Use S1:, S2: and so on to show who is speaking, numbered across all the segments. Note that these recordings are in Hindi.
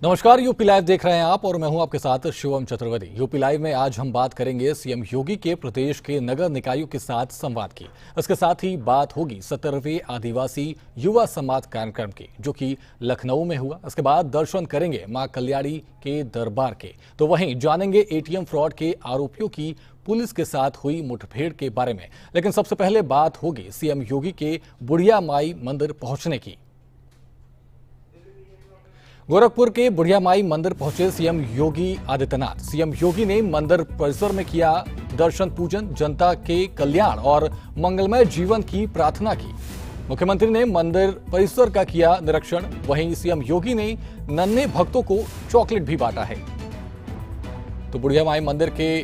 S1: नमस्कार, यूपी लाइव देख रहे हैं आप और मैं हूं आपके साथ शिवम चतुर्वेदी। यूपी लाइव में आज हम बात करेंगे सीएम योगी के प्रदेश के नगर निकायों के साथ संवाद की। इसके साथ ही बात होगी 17वें आदिवासी युवा संवाद कार्यक्रम की, जो कि लखनऊ में हुआ। इसके बाद दर्शन करेंगे मां कल्याणी के दरबार के, तो वहीं जानेंगे एटीएम फ्रॉड के आरोपियों की पुलिस के साथ हुई मुठभेड़ के बारे में। लेकिन सबसे पहले बात होगी सीएम योगी के बुढ़िया माई मंदिर पहुंचने की। गोरखपुर के बुढ़िया माई मंदिर पहुंचे सीएम योगी आदित्यनाथ। सीएम योगी ने मंदिर परिसर में किया दर्शन पूजन, जनता के कल्याण और मंगलमय जीवन की प्रार्थना की। मुख्यमंत्री ने मंदिर परिसर का किया निरीक्षण। वहीं सीएम योगी ने नन्हे भक्तों को चॉकलेट भी बांटा है। तो बुढ़िया माई मंदिर के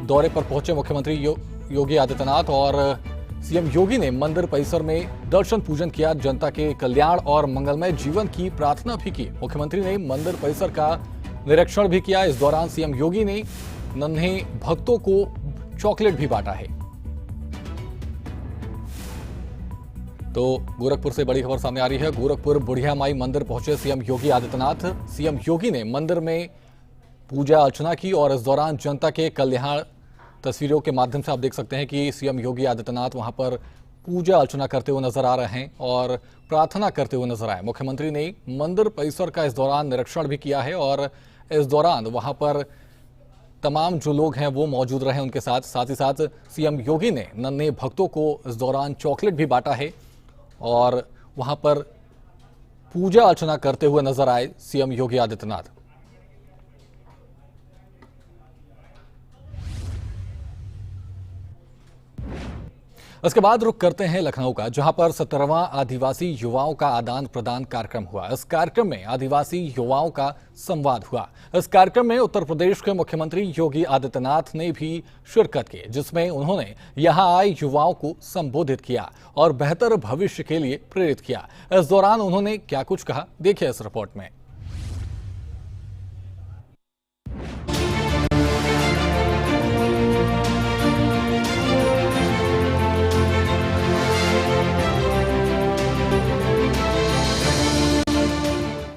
S1: दौरे पर पहुंचे मुख्यमंत्री योगी आदित्यनाथ और सीएम योगी ने मंदिर परिसर में दर्शन पूजन किया, जनता के कल्याण और मंगलमय जीवन की प्रार्थना भी की। मुख्यमंत्री ने मंदिर परिसर का निरीक्षण भी किया। इस दौरान सीएम योगी ने नन्हे भक्तों को चॉकलेट भी बांटा है। तो गोरखपुर से बड़ी खबर सामने आ रही है। गोरखपुर बुढ़िया माई मंदिर पहुंचे सीएम योगी आदित्यनाथ। सीएम योगी ने मंदिर में पूजा अर्चना की और इस दौरान जनता के कल्याण, तस्वीरों के माध्यम से आप देख सकते हैं कि सीएम योगी आदित्यनाथ वहां पर पूजा अर्चना करते हुए नजर आ रहे हैं और प्रार्थना करते हुए नजर आए। मुख्यमंत्री ने मंदिर परिसर का इस दौरान निरीक्षण भी किया है और इस दौरान वहां पर तमाम जो लोग हैं वो मौजूद रहे उनके साथ। साथ ही साथ सीएम योगी ने नन्हे भक्तों को इस दौरान चॉकलेट भी बांटा है और वहां पर पूजा अर्चना करते हुए नजर आए सीएम योगी आदित्यनाथ। इसके बाद रुख करते हैं लखनऊ का, जहां पर 17वां आदिवासी युवाओं का आदान प्रदान कार्यक्रम हुआ। इस कार्यक्रम में आदिवासी युवाओं का संवाद हुआ। इस कार्यक्रम में उत्तर प्रदेश के मुख्यमंत्री योगी आदित्यनाथ ने भी शिरकत की, जिसमें उन्होंने यहां आए युवाओं को संबोधित किया और बेहतर भविष्य के लिए प्रेरित किया। इस दौरान उन्होंने क्या कुछ कहा, देखिए इस रिपोर्ट में।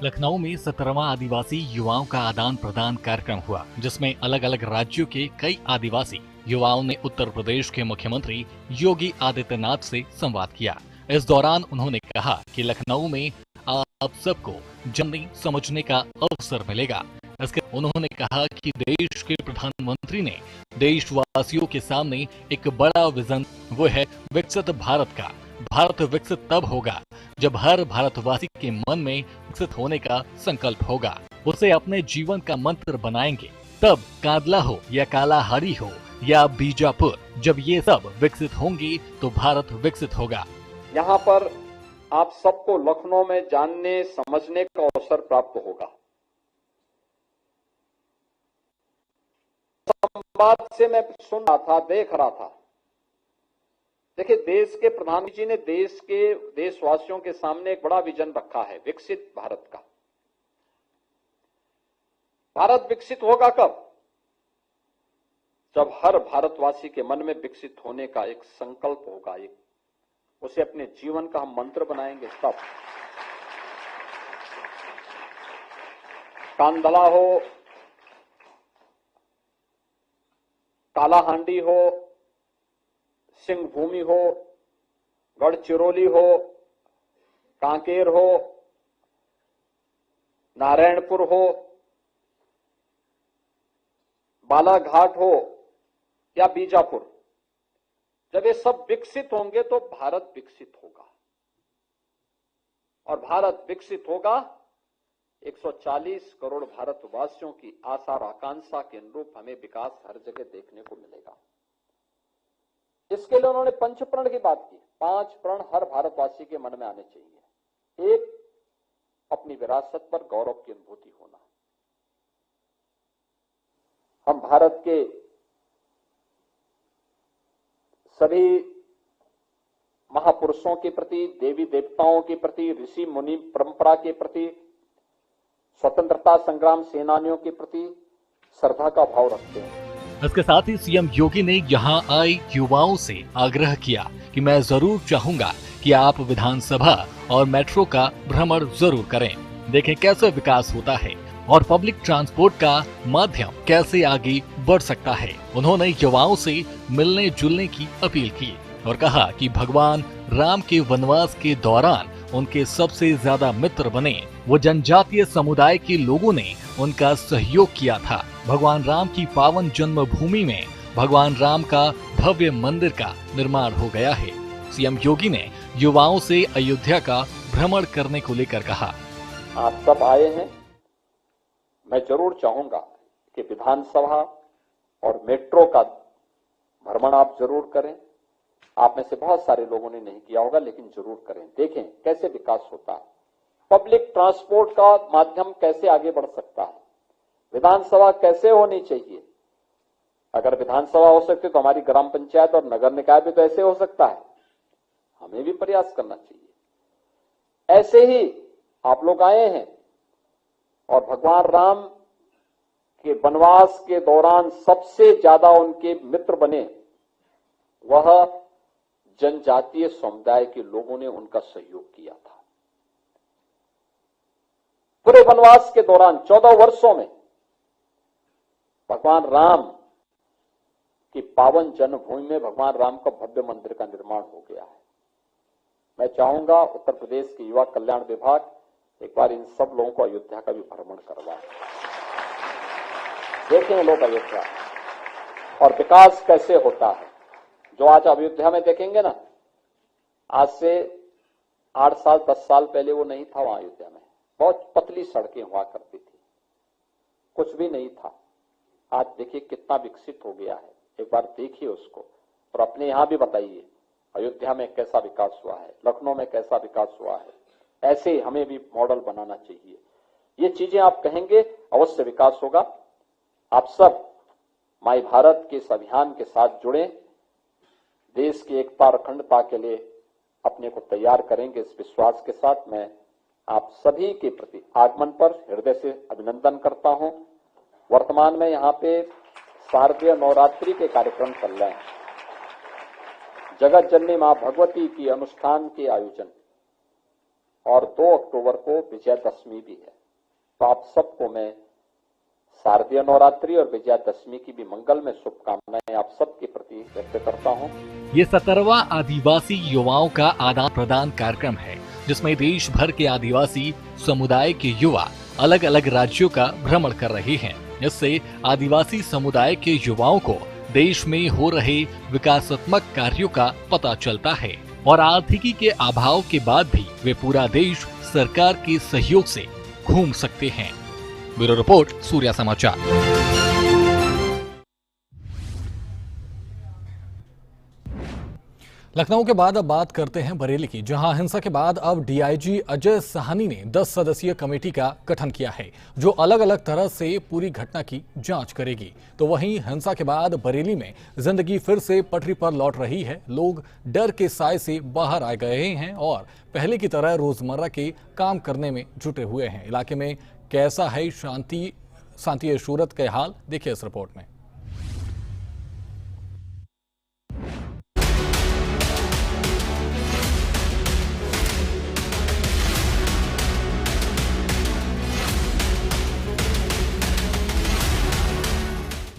S1: लखनऊ में 17वां आदिवासी युवाओं का आदान प्रदान कार्यक्रम हुआ, जिसमें अलग अलग राज्यों के कई आदिवासी युवाओं ने उत्तर प्रदेश के मुख्यमंत्री योगी आदित्यनाथ से संवाद किया। इस दौरान उन्होंने कहा कि लखनऊ में आप सबको जानने समझने का अवसर मिलेगा। इसके उन्होंने कहा कि देश के प्रधानमंत्री ने देशवासियों के सामने एक बड़ा विजन, वो है विकसित भारत का। भारत विकसित तब होगा जब हर भारतवासी के मन में विकसित होने का संकल्प होगा। उसे अपने जीवन का मंत्र बनाएंगे। तब कांदला हो या कालाहारी हो या बीजापुर, जब ये सब विकसित होंगे तो भारत विकसित होगा।
S2: यहाँ पर आप सबको लखनऊ में जानने समझने का अवसर प्राप्त होगा। संवाद से मैं सुन रहा था, देख रहा था। देखिए, देश के प्रधानमंत्री जी ने देशवासियों के सामने एक बड़ा विजन रखा है, विकसित भारत का। भारत विकसित होगा कब? जब हर भारतवासी के मन में विकसित होने का एक संकल्प होगा, उसे अपने जीवन का हम मंत्र बनाएंगे तब। कांदला हो, कालाहांडी हो, सिंहभूमि हो, गढ़चिरौली हो, कांकेर हो, नारायणपुर हो, बालाघाट हो या बीजापुर, जब ये सब विकसित होंगे तो भारत विकसित होगा। और भारत विकसित होगा 140 करोड़ भारतवासियों की आशा और आकांक्षा के अनुरूप हमें विकास हर जगह देखने को मिलेगा। इसके लिए उन्होंने पंचप्रण की बात की। 5 प्रण हर भारतवासी के मन में आने चाहिए। एक, अपनी विरासत पर गौरव की अनुभूति होना। हम भारत के सभी महापुरुषों के प्रति, देवी देवताओं के प्रति, ऋषि मुनि परंपरा के प्रति, स्वतंत्रता संग्राम सेनानियों के प्रति श्रद्धा का भाव रखते हैं।
S1: इसके साथ ही सीएम योगी ने यहां आए युवाओं से आग्रह किया कि मैं जरूर चाहूंगा कि आप विधानसभा और मेट्रो का भ्रमण जरूर करें। देखें कैसे विकास होता है और पब्लिक ट्रांसपोर्ट का माध्यम कैसे आगे बढ़ सकता है। उन्होंने युवाओं से मिलने जुलने की अपील की और कहा कि भगवान राम के वनवास के दौरान उनके सबसे ज्यादा मित्र बने वो जनजातीय समुदाय के लोगों ने उनका सहयोग किया था। भगवान राम की पावन जन्मभूमि में भगवान राम का भव्य मंदिर का निर्माण हो गया है। सीएम योगी ने युवाओं से अयोध्या का भ्रमण करने को लेकर कहा,
S2: आप सब आए हैं, मैं जरूर चाहूंगा कि विधानसभा और मेट्रो का भ्रमण आप जरूर करें। आप में से बहुत सारे लोगों ने नहीं किया होगा, लेकिन जरूर करें। देखें कैसे विकास होता है, पब्लिक ट्रांसपोर्ट का माध्यम कैसे आगे बढ़ सकता है, विधानसभा कैसे होनी चाहिए। अगर विधानसभा हो सकती तो हमारी ग्राम पंचायत और नगर निकाय भी तो ऐसे हो सकता है। हमें भी प्रयास करना चाहिए। ऐसे ही आप लोग आए हैं और भगवान राम के वनवास के दौरान सबसे ज्यादा उनके मित्र बने वह जनजातीय समुदाय के लोगों ने उनका सहयोग किया था। पूरे वनवास के दौरान 14 वर्षों में भगवान राम की पावन जन्मभूमि में भगवान राम का भव्य मंदिर का निर्माण हो गया है। मैं चाहूंगा उत्तर प्रदेश के युवा कल्याण विभाग एक बार इन सब लोगों को अयोध्या का भी भ्रमण करवाए, देखें लोग अयोध्या और विकास कैसे होता है। जो आज अयोध्या में देखेंगे ना, आज से 8 साल 10 साल पहले वो नहीं था। वहां अयोध्या में बहुत पतली सड़कें हुआ करती थी, कुछ भी नहीं था। आज देखिए कितना विकसित हो गया है। एक बार देखिए उसको और अपने यहां भी बताइए अयोध्या में कैसा विकास हुआ है, लखनऊ में कैसा विकास हुआ है। ऐसे ही हमें भी मॉडल बनाना चाहिए। ये चीजें आप कहेंगे, अवश्य विकास होगा। आप सब माई भारत के इस अभियान के साथ जुड़े, देश की एकता और अखंडता के लिए अपने को तैयार करेंगे। इस विश्वास के साथ मैं आप सभी के प्रति आगमन पर हृदय से अभिनंदन करता हूं। वर्तमान में यहाँ पे शारदीय नवरात्रि के कार्यक्रम चल रहे हैं। जगत जननी मां भगवती की अनुष्ठान के आयोजन और 2 अक्टूबर को विजयादशमी भी है। तो आप सबको मैं शारदीय नवरात्रि और विजयादशमी की भी मंगल में शुभकामनाएं आप सबके प्रति व्यक्त करता हूं।
S1: ये 17वां आदिवासी युवाओं का आदान प्रदान कार्यक्रम है, जिसमें देश भर के आदिवासी समुदाय के युवा अलग अलग राज्यों का भ्रमण कर रहे हैं। इससे आदिवासी समुदाय के युवाओं को देश में हो रहे विकासात्मक कार्यों का पता चलता है और आर्थिकी के अभाव के बाद भी वे पूरा देश सरकार के सहयोग से घूम सकते हैं। ब्यूरो रिपोर्ट, सूर्या समाचार। लखनऊ के बाद अब बात करते हैं बरेली की, जहां हिंसा के बाद अब डीआईजी अजय साहनी ने 10 सदस्यीय कमेटी का गठन किया है, जो अलग अलग तरह से पूरी घटना की जांच करेगी। तो वहीं हिंसा के बाद बरेली में जिंदगी फिर से पटरी पर लौट रही है। लोग डर के साए से बाहर आ गए हैं और पहले की तरह रोजमर्रा के काम करने में जुटे हुए हैं। इलाके में कैसा है शांति सूरत के हाल, देखिए इस रिपोर्ट में।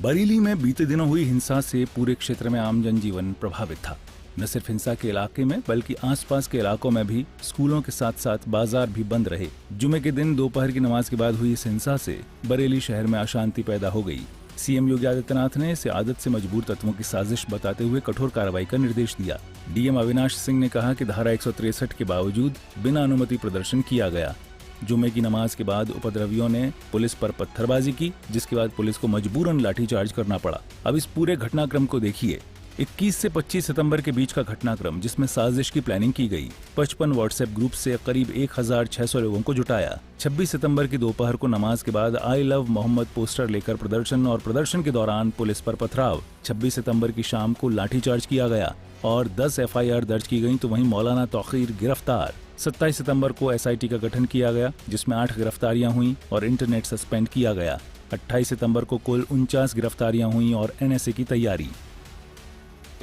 S3: बरेली में बीते दिनों हुई हिंसा से पूरे क्षेत्र में आम जनजीवन प्रभावित था। न सिर्फ हिंसा के इलाके में बल्कि आसपास के इलाकों में भी स्कूलों के साथ साथ बाजार भी बंद रहे। जुमे के दिन दोपहर की नमाज के बाद हुई इस हिंसा से बरेली शहर में अशांति पैदा हो गई। सीएम योगी आदित्यनाथ ने इसे आदत से मजबूर तत्वों की साजिश बताते हुए कठोर कार्रवाई का निर्देश दिया। डीएम अविनाश सिंह ने कहा कि धारा 163 के बावजूद बिना अनुमति प्रदर्शन किया गया। जुमे की नमाज के बाद उपद्रवियों ने पुलिस पर पत्थरबाजी की, जिसके बाद पुलिस को मजबूरन लाठीचार्ज करना पड़ा। अब इस पूरे घटनाक्रम को देखिए। 21 से 25 सितंबर के बीच का घटनाक्रम, जिसमें साजिश की प्लानिंग की गई। 55 व्हाट्सएप ग्रुप से करीब 1600 लोगों को जुटाया। 26 सितंबर की दोपहर को नमाज के बाद आई लव मोहम्मद पोस्टर लेकर प्रदर्शन और प्रदर्शन के दौरान पुलिस पर पथराव। 26 सितंबर की शाम को लाठीचार्ज किया गया और 10 FIR दर्ज की गई। तो वहीं मौलाना तौकीर गिरफ्तार। 27 सितंबर को SIT का गठन किया गया, जिसमें 8 गिरफ्तारियां हुई और इंटरनेट सस्पेंड किया गया। 28 सितंबर को कुल 49 गिरफ्तारियां हुई और NSA की तैयारी।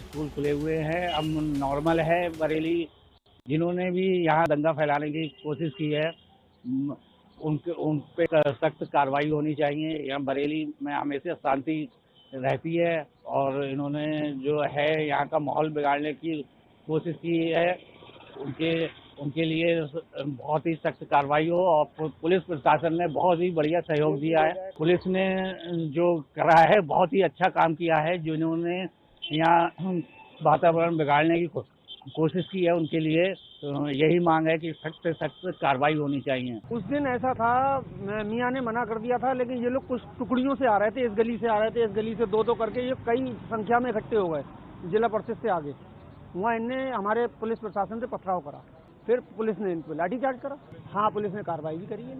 S4: स्कूल खुले हुए हैं, अब नॉर्मल है। बरेली जिन्होंने भी यहाँ दंगा फैलाने की कोशिश की है, उन पे सख्त कार्रवाई होनी चाहिए। यहाँ बरेली में हमेशा शांति रहती है और इन्होंने जो है यहाँ का माहौल बिगाड़ने की कोशिश की है। उनके लिए बहुत ही सख्त कार्रवाई हो और पुलिस प्रशासन ने बहुत ही बढ़िया सहयोग दिया है। पुलिस ने जो करा है बहुत ही अच्छा काम किया है। जिन्होंने यहाँ वातावरण बिगाड़ने की कोशिश की है उनके लिए तो यही मांग है कि सख्त से सख्त कार्रवाई होनी चाहिए।
S5: उस दिन ऐसा था, मियाँ ने मना कर दिया था, लेकिन ये लोग कुछ टुकड़ियों से आ रहे थे, इस गली से आ रहे थे, इस गली से दो करके ये कई संख्या में इकट्ठे हो गए जिला परिषद से आगे। वहाँ इनने हमारे पुलिस प्रशासन से पथराव करा, फिर पुलिस ने इन पर लाठीचार्ज करा। हाँ, पुलिस ने कार्रवाई भी करी है,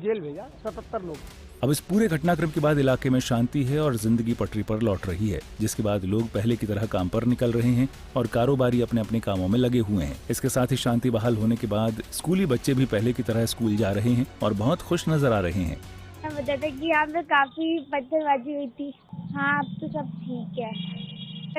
S5: जेल भेजा 77 लोग।
S3: अब इस पूरे घटनाक्रम के बाद इलाके में शांति है और जिंदगी पटरी पर लौट रही है, जिसके बाद लोग पहले की तरह काम पर निकल रहे हैं और कारोबारी अपने अपने कामों में लगे हुए हैं। इसके साथ ही शांति बहाल होने के बाद स्कूली बच्चे भी पहले की तरह स्कूल जा रहे हैं और बहुत खुश नजर आ रहे हैं।
S6: बता था कि यहाँ पे काफी पत्थरबाजी हुई थी। हाँ, अब तो सब ठीक है,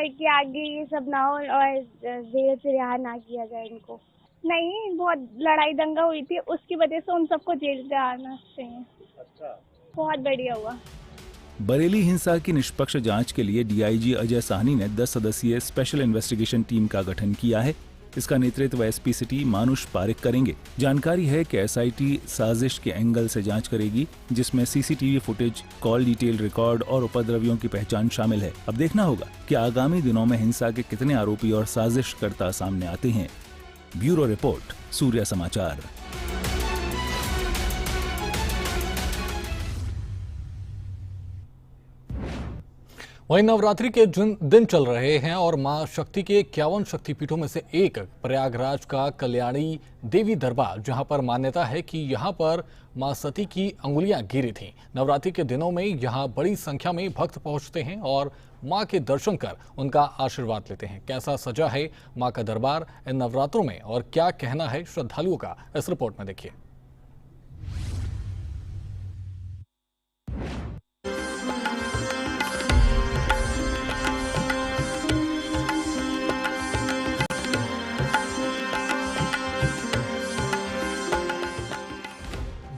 S6: कि आगे ये सब ना हो और धीरे से रिहा ना किया जाए इनको। नहीं, बहुत लड़ाई दंगा हुई थी, उसकी वजह से उन सबको जेल से आना चाहिए। अच्छा, बहुत बढ़िया हुआ।
S3: बरेली हिंसा की निष्पक्ष जांच के लिए डीआईजी अजय साहनी ने 10 सदस्यीय स्पेशल इन्वेस्टिगेशन टीम का गठन किया है। इसका नेतृत्व एसपी सिटी मानुष पारिक करेंगे। जानकारी है कि एसआईटी साजिश के एंगल से जांच करेगी, जिसमें CCTV footage, call detail record और उपद्रवियों की पहचान शामिल है। अब देखना होगा कि आगामी दिनों में हिंसा के कितने आरोपी और साजिशकर्ता सामने आते हैं। ब्यूरो रिपोर्ट, सूर्य समाचार।
S1: वहीं नवरात्रि के दिन चल रहे हैं और मां शक्ति के 51 शक्तिपीठों में से एक प्रयागराज का कल्याणी देवी दरबार, जहां पर मान्यता है कि यहां पर मां सती की अंगुलियां गिरी थीं। नवरात्रि के दिनों में यहां बड़ी संख्या में भक्त पहुंचते हैं और मां के दर्शन कर उनका आशीर्वाद लेते हैं। कैसा सजा है मां का दरबार इन नवरात्रों में और क्या कहना है श्रद्धालुओं का, इस रिपोर्ट में देखिए।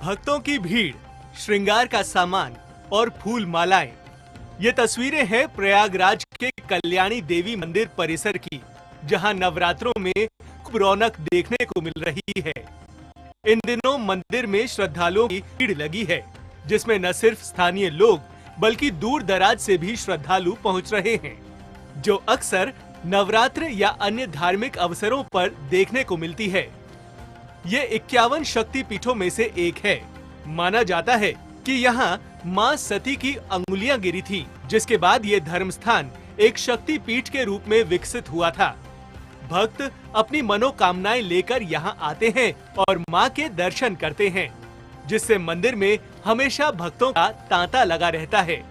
S7: भक्तों की भीड़, श्रृंगार का सामान और फूल मालाएं, ये तस्वीरें हैं प्रयागराज के कल्याणी देवी मंदिर परिसर की, जहां नवरात्रों में खूब रौनक देखने को मिल रही है। इन दिनों मंदिर में श्रद्धालुओं की भीड़ लगी है, जिसमें न सिर्फ स्थानीय लोग बल्कि दूर दराज से भी श्रद्धालु पहुंच रहे हैं, जो अक्सर नवरात्र या अन्य धार्मिक अवसरों पर देखने को मिलती है। ये 51 शक्ति पीठों में से एक है। माना जाता है कि यहाँ मां सती की अंगुलियां गिरी थी, जिसके बाद ये धर्म स्थान एक शक्ति पीठ के रूप में विकसित हुआ था। भक्त अपनी मनोकामनाएं लेकर यहाँ आते हैं और मां के दर्शन करते हैं, जिससे मंदिर में हमेशा भक्तों का तांता लगा रहता है।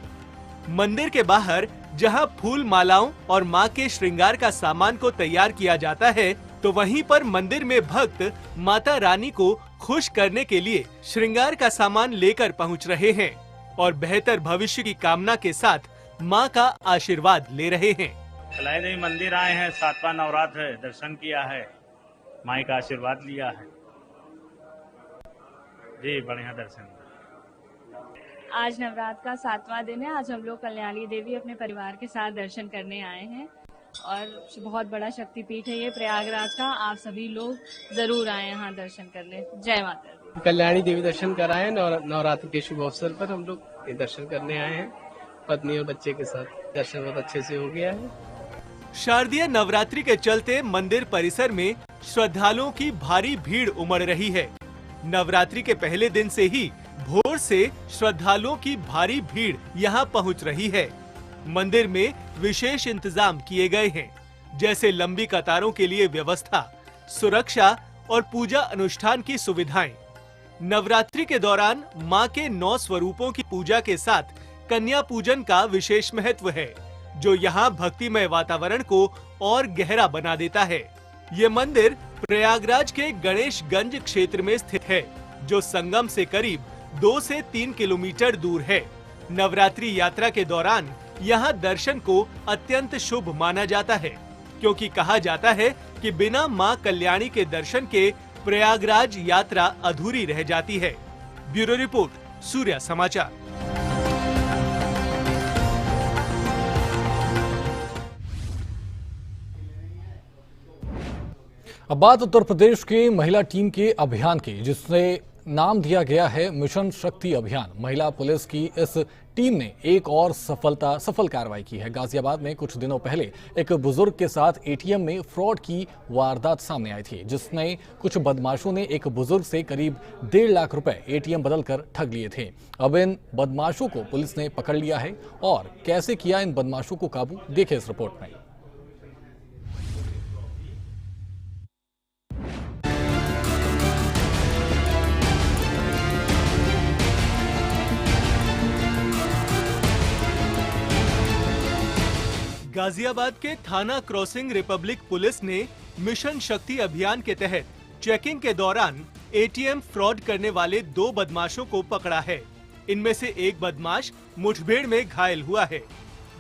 S7: मंदिर के बाहर जहाँ फूल मालाओं और मां के श्रृंगार का सामान को तैयार किया जाता है, तो वहीं पर मंदिर में भक्त माता रानी को खुश करने के लिए श्रृंगार का सामान लेकर पहुंच रहे हैं और बेहतर भविष्य की कामना के साथ मां का आशीर्वाद ले रहे हैं।
S8: कल्याणी देवी मंदिर आए हैं, 7वां नवरात्र है, दर्शन किया है, माई का आशीर्वाद लिया है जी, बढ़िया दर्शन।
S9: आज नवरात्र का 7वां दिन है। आज हम लोग कल्याणी देवी अपने परिवार के साथ दर्शन करने आए हैं और बहुत बड़ा शक्तिपीठ है ये प्रयागराज का। आप सभी लोग जरूर आए यहाँ दर्शन करने। जय माता दी।
S10: कल्याणी देवी दर्शन कराए, नवरात्र के शुभ अवसर पर हम लोग दर्शन करने आए हैं, पत्नी और बच्चे के साथ। दर्शन बहुत अच्छे से हो गया है।
S7: शारदीय नवरात्रि के चलते मंदिर परिसर में श्रद्धालुओं की भारी भीड़ उमड़ रही है। नवरात्रि के पहले दिन से ही भोर से श्रद्धालुओं की भारी भीड़ यहाँ पहुँच रही है। मंदिर में विशेष इंतजाम किए गए हैं, जैसे लंबी कतारों के लिए व्यवस्था, सुरक्षा और पूजा अनुष्ठान की सुविधाएं। नवरात्रि के दौरान मां के 9 स्वरूपों की पूजा के साथ कन्या पूजन का विशेष महत्व है, जो यहाँ भक्तिमय वातावरण को और गहरा बना देता है। ये मंदिर प्रयागराज के गणेशगंज क्षेत्र में स्थित है, जो संगम से करीब 2 से 3 किलोमीटर दूर है। नवरात्रि यात्रा के दौरान यहाँ दर्शन को अत्यंत शुभ माना जाता है, क्योंकि कहा जाता है कि बिना मां कल्याणी के दर्शन के प्रयागराज यात्रा अधूरी रह जाती है। ब्यूरो रिपोर्ट, सूर्या समाचार।
S1: अब बात उत्तर प्रदेश के महिला टीम के अभियान की, जिसने नाम दिया गया है मिशन शक्ति अभियान। महिला पुलिस की इस टीम ने एक और सफल कार्रवाई की है। गाजियाबाद में कुछ दिनों पहले एक बुजुर्ग के साथ एटीएम में फ्रॉड की वारदात सामने आई थी, जिसने कुछ बदमाशों ने एक बुजुर्ग से करीब 1.5 लाख रुपए एटीएम बदलकर ठग लिए थे। अब इन बदमाशों को पुलिस ने पकड़ लिया है और कैसे किया इन बदमाशों को काबू, देखें इस रिपोर्ट में।
S7: गाजियाबाद के थाना क्रॉसिंग रिपब्लिक पुलिस ने मिशन शक्ति अभियान के तहत चेकिंग के दौरान एटीएम फ्रॉड करने वाले 2 बदमाशों को पकड़ा है। इनमें से एक बदमाश मुठभेड़ में घायल हुआ है।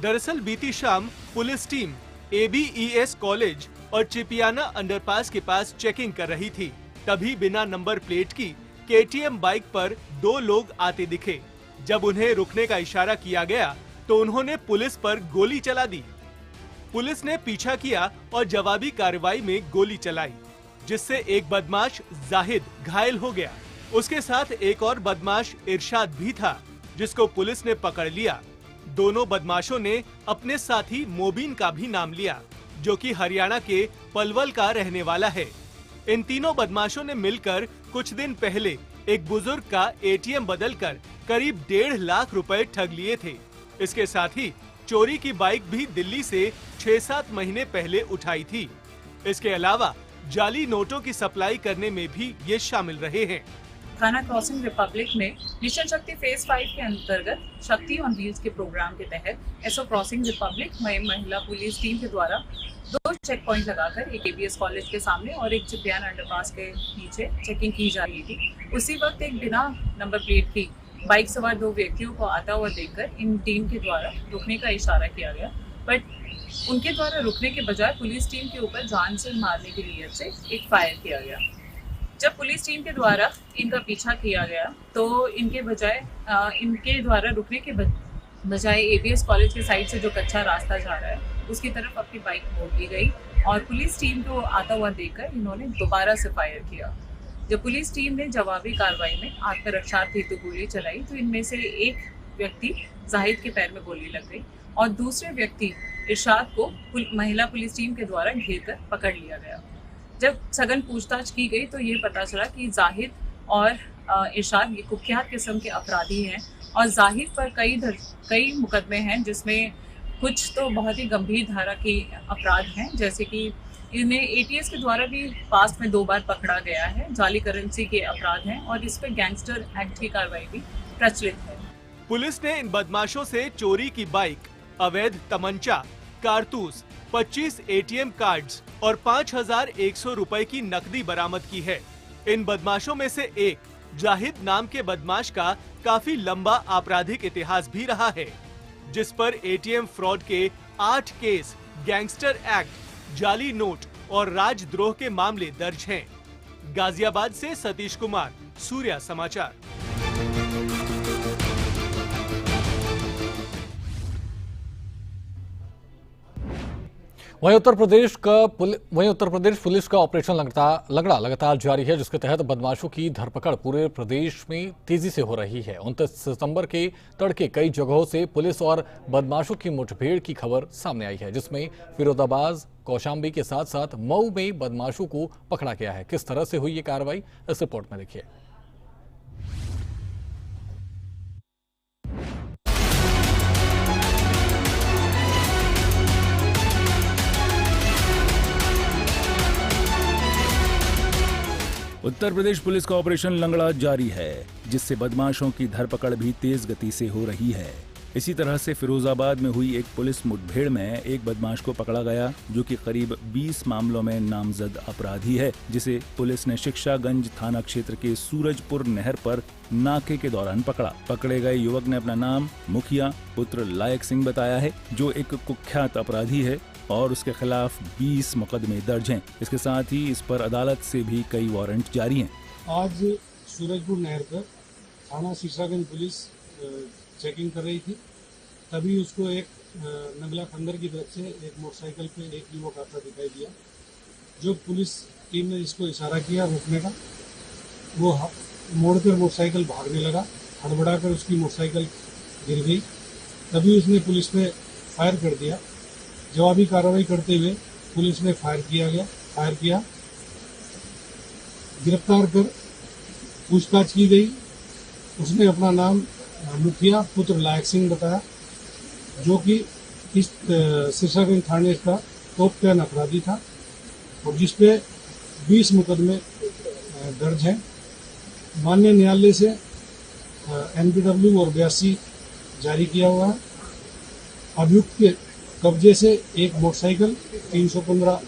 S7: दरअसल बीती शाम पुलिस टीम ABES कॉलेज और चिपियाना अंडरपास के पास चेकिंग कर रही थी। तभी बिना नंबर प्लेट की KTM बाइक पर 2 लोग आते दिखे। जब उन्हें रुकने का इशारा किया गया तो उन्होंने पुलिस पर गोली चला दी। पुलिस ने पीछा किया और जवाबी कार्रवाई में गोली चलाई, जिससे एक बदमाश जाहिद घायल हो गया। उसके साथ एक और बदमाश इरशाद भी था, जिसको पुलिस ने पकड़ लिया। दोनों बदमाशों ने अपने साथी मोबिन का भी नाम लिया, जो कि हरियाणा के पलवल का रहने वाला है। इन तीनों बदमाशों ने मिलकर कुछ दिन पहले एक बुजुर्ग का एटीएम बदलकर करीब 1.5 लाख रुपए ठग लिए थे। इसके साथ ही चोरी की बाइक भी दिल्ली से 6-7 महीने पहले उठाई थी। इसके अलावा जाली नोटों की सप्लाई करने में भी ये शामिल रहे हैं।
S11: थाना क्रॉसिंग रिपब्लिक में मिशन शक्ति फेज 5 के अंतर्गत शक्ति ऑन व्हील्स के प्रोग्राम के तहत एसओ क्रॉसिंग रिपब्लिक में महिला पुलिस टीम के द्वारा 2 चेक पॉइंट लगाकर एक ABS कॉलेज के सामने और एक चिपियाना अंडरपास के नीचे चेकिंग की जा रही थी। उसी वक्त एक बिना नंबर प्लेट की बाइक सवार 2 व्यक्तियों को आता हुआ देखकर इन टीम के द्वारा रुकने का इशारा किया गया, बट उनके द्वारा रुकने के बजाय पुलिस टीम के ऊपर जान से मारने की नीयत से एक फायर किया गया। जब पुलिस टीम के द्वारा इनका पीछा किया गया तो इनके द्वारा रुकने के बजाय ABS कॉलेज के साइड से जो कच्चा रास्ता जा रहा है उसकी तरफ अपनी बाइक मोड़ ली गई और पुलिस टीम को आता हुआ देखकर इन्होंने दोबारा से फायर किया। जब पुलिस टीम ने जवाबी कार्रवाई में आत्मरक्षार्थ हेतु गोली चलाई तो इनमें से एक व्यक्ति जाहिद के पैर में गोली लग गई और दूसरे व्यक्ति इरशाद को महिला पुलिस टीम के द्वारा घेरकर पकड़ लिया गया। जब सघन पूछताछ की गई तो ये पता चला कि जाहिद और इरशाद ये कुख्यात किस्म के अपराधी हैं और जाहिद पर कई मुकदमे हैं, जिसमें कुछ तो बहुत ही गंभीर धारा के अपराध हैं, जैसे कि इन्हें ATS के द्वारा भी पास्ट में 2 बार पकड़ा गया है। जाली करेंसी के अपराध हैं और इस पर गैंगस्टर एक्ट की कार्रवाई भी प्रचलित है।
S7: पुलिस ने इन बदमाशों से चोरी की बाइक, अवैध तमंचा, कारतूस, 25 ATM कार्ड्स और 5,100 रुपए की नकदी बरामद की है। इन बदमाशों में से एक जाहिद नाम के बदमाश का काफी लंबा आपराधिक इतिहास भी रहा है, जिस पर ATM फ्रॉड के 8 केस, गैंगस्टर एक्ट, जाली नोट और राजद्रोह के मामले दर्ज हैं। गाजियाबाद से सतीश कुमार, सूर्या समाचार।
S1: वहीं उत्तर प्रदेश पुलिस का ऑपरेशन लगड़ा लगातार जारी है, जिसके तहत बदमाशों की धरपकड़ पूरे प्रदेश में तेजी से हो रही है। 29 सितंबर के तड़के कई जगहों से पुलिस और बदमाशों की मुठभेड़ की खबर सामने आई है, जिसमें फिरोजाबाद, कौशाम्बी के साथ साथ मऊ में बदमाशों को पकड़ा गया है। किस तरह से हुई ये कार्रवाई, इस रिपोर्ट में देखिए।
S3: उत्तर प्रदेश पुलिस का ऑपरेशन लंगड़ा जारी है, जिससे बदमाशों की धरपकड़ भी तेज गति से हो रही है। इसी तरह से फिरोजाबाद में हुई एक पुलिस मुठभेड़ में एक बदमाश को पकड़ा गया, जो कि करीब 20 मामलों में नामजद अपराधी है, जिसे पुलिस ने शिक्षागंज थाना क्षेत्र के सूरजपुर नहर पर नाके के दौरान पकड़ा। पकड़े गए युवक ने अपना नाम मुखिया पुत्र लायक सिंह बताया है, जो एक कुख्यात अपराधी है और उसके खिलाफ 20 मुकदमे दर्ज हैं। इसके साथ ही इस पर अदालत से भी कई वारंट जारी हैं।
S12: आज सूरजपुर नहर पर थाना शीशागंज पुलिस चेकिंग कर रही थी, तभी उसको एक नगला खंडर की तरफ से एक मोटरसाइकिल पे एक युवक आता दिखाई दिया। जो पुलिस टीम ने इसको इशारा किया रोकने का, वो मोड़कर मोटरसाइकिल भागने लगा। हड़बड़ाकर उसकी मोटरसाइकिल गिर गई, तभी उसने पुलिस पे फायर कर दिया। जवाबी कार्रवाई करते हुए पुलिस ने फायर किया। गिरफ्तार कर पूछताछ की गई। उसने अपना नाम मुखिया पुत्र लायक सिंह बताया, जो कि इस शीशागंज थाने का टॉप 10 अपराधी था और जिसपे 20 मुकदमे दर्ज हैं। माननीय न्यायालय से NPW और 82 जारी किया हुआ है। अभियुक्त के कब्जे से एक मोटरसाइकिल, 315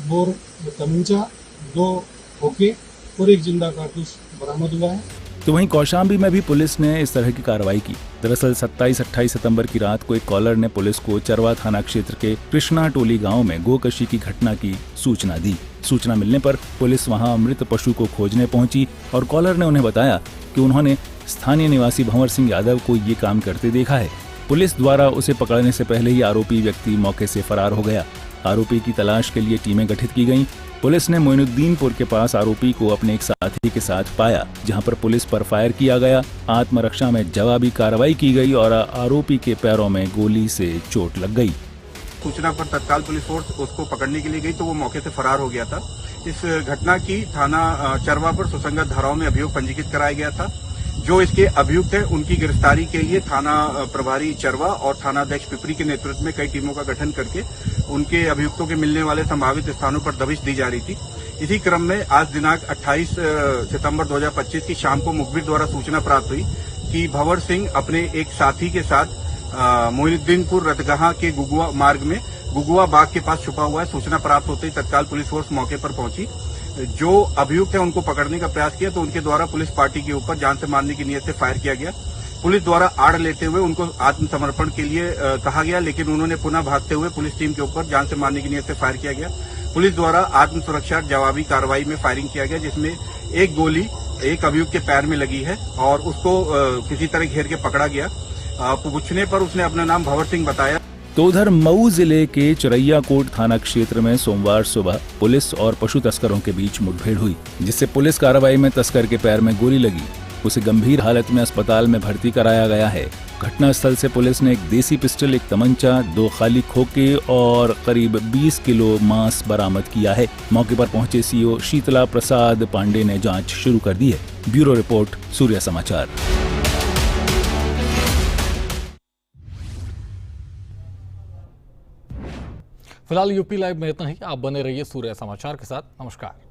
S12: बोर तमंचा, 2 खोखे और एक जिंदा कारतूस बरामद हुआ है।
S3: तो वहीं कौशाम्बी में भी पुलिस ने इस तरह की कार्रवाई की। दरअसल 27-28 सितंबर की रात को एक कॉलर ने पुलिस को चरवा थाना क्षेत्र के कृष्णा टोली गांव में गोकशी की घटना की सूचना दी। सूचना मिलने पर पुलिस वहां मृत पशु को खोजने पहुंची और कॉलर ने उन्हें बताया कि उन्होंने स्थानीय निवासी भंवर सिंह यादव को ये काम करते देखा है। पुलिस द्वारा उसे पकड़ने से पहले ही आरोपी व्यक्ति मौके से फरार हो गया। आरोपी की तलाश के लिए टीमें गठित की गईं। पुलिस ने मोइनुद्दीनपुर के पास आरोपी को अपने एक साथी के साथ पाया, जहां पर पुलिस पर फायर किया गया। आत्मरक्षा में जवाबी कार्रवाई की गई और आरोपी के पैरों में गोली से चोट लग गई।
S13: सूचना पर तत्काल पुलिस फोर्स उसको पकड़ने के लिए गई तो वो मौके से फरार हो गया था। इस घटना की थाना चरवा पर सुसंगत धाराओं में अभियोग पंजीकृत कराया गया था। जो इसके अभियुक्त है उनकी गिरफ्तारी के लिए थाना प्रभारी चरवा और थानाध्यक्ष पिपरी के नेतृत्व में कई टीमों का गठन करके उनके अभियुक्तों के मिलने वाले संभावित स्थानों पर दबिश दी जा रही थी। इसी क्रम में आज दिनांक 28 सितंबर 2025 की शाम को मुखबिर द्वारा सूचना प्राप्त हुई कि भंवर सिंह अपने एक साथी के साथ मोइनुद्दीनपुर रतगहा के गुगुआ मार्ग में गुगुआ बाग के पास छुपा हुआ है। सूचना प्राप्त होते ही तत्काल पुलिस फोर्स मौके पर पहुंची। जो अभियुक्त है उनको पकड़ने का प्रयास किया तो उनके द्वारा पुलिस पार्टी के ऊपर जान से मारने की नीयत से फायर किया गया। पुलिस द्वारा आड़ लेते हुए उनको आत्मसमर्पण के लिए कहा गया, लेकिन उन्होंने पुनः भागते हुए पुलिस टीम के ऊपर जान से मारने की नीयत से फायर किया गया। पुलिस द्वारा आत्मसुरक्षा जवाबी कार्रवाई में फायरिंग किया गया, जिसमें एक गोली एक अभियुक्त के पैर में लगी है और उसको किसी तरह घेर के पकड़ा गया। पूछने पर उसने अपना नाम भंवर सिंह बताया।
S3: तो उधर मऊ जिले के चिरैयाकोट थाना क्षेत्र में सोमवार सुबह पुलिस और पशु तस्करों के बीच मुठभेड़ हुई, जिससे पुलिस कार्रवाई में तस्कर के पैर में गोली लगी। उसे गंभीर हालत में अस्पताल में भर्ती कराया गया है। घटनास्थल से पुलिस ने एक देसी पिस्टल, एक तमंचा, 2 खाली खोखे और करीब 20 किलो मांस बरामद किया है। मौके पर पहुंचे सीओ शीतला प्रसाद पांडे ने जांच शुरू कर दी है। ब्यूरो रिपोर्ट, सूर्य समाचार।
S1: फिलहाल यूपी लाइव में इतना ही। आप बने रहिए सूर्य समाचार के साथ। नमस्कार।